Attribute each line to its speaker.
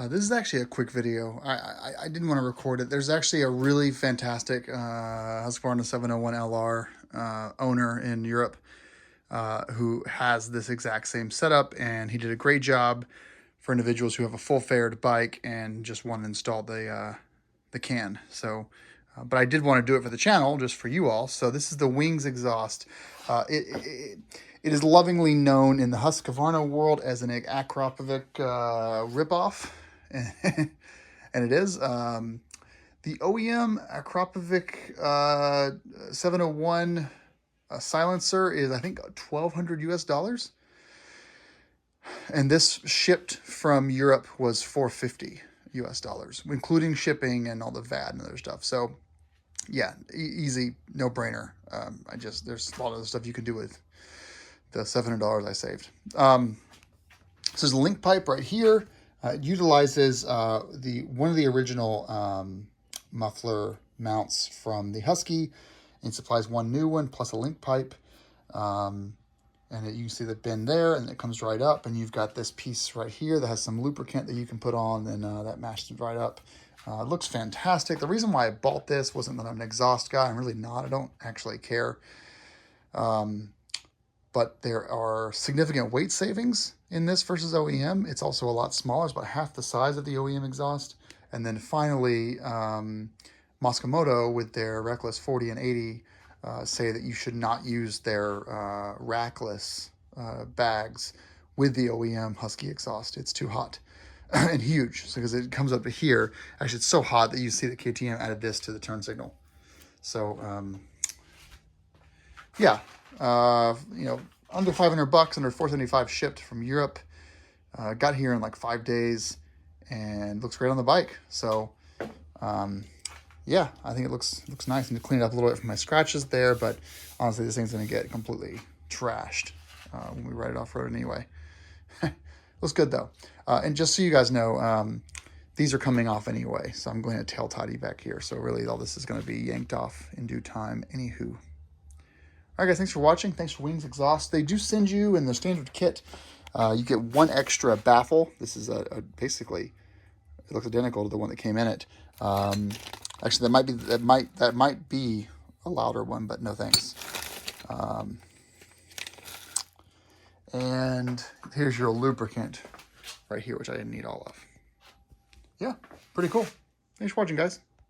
Speaker 1: This is actually a quick video. I didn't want to record it. There's actually a really fantastic Husqvarna 701 LR owner in Europe who has this exact same setup, and he did a great job for individuals who have a full fared bike and just want to install the can. So, but I did want to do it for the channel, just for you all. So this is the Wings exhaust. It is lovingly known in the Husqvarna world as an Akrapovic ripoff. And it is. The OEM Akrapovic 701 silencer is, I think, $1,200 US. And this shipped from Europe was $450 US, including shipping and all the VAT and other stuff. So yeah, easy, no brainer. There's a lot of other stuff you can do with the $700 I saved. So there's a link pipe right here. It utilizes one of the original muffler mounts from the Husky, and supplies one new one plus a link pipe. And you can see the bin there, and it comes right up, and you've got this piece right here that has some lubricant that you can put on, and that matches right up. It looks fantastic. The reason why I bought this wasn't that I'm an exhaust guy. I'm really not. I don't actually care. But there are significant weight savings in this versus OEM. It's also a lot smaller. It's about half the size of the OEM exhaust. And then finally, Moskomoto with their Reckless 40 and 80 say that you should not use their rackless bags with the OEM Husky exhaust. It's too hot and huge, because it comes up to here. Actually, it's so hot that you see that KTM added this to the turn signal. So yeah, under $500, under $475 shipped from Europe. Got here in like 5 days, and looks great on the bike. So yeah, I think it looks nice. I need to clean it up a little bit from my scratches there, but honestly, this thing's going to get completely trashed when we ride it off-road anyway. Looks good, though. And just so you guys know, these are coming off anyway, so I'm going to tail tidy back here. So really, all this is going to be yanked off in due time. Anywho. All right, guys, thanks for watching. Thanks for Wings Exhaust. They do send you in the standard kit, you get one extra baffle. This is basically, it looks identical to the one that came in it. Actually, that might be a louder one, but no thanks. And here's your lubricant right here, which I didn't need all of. Yeah, pretty cool. Thanks for watching, guys.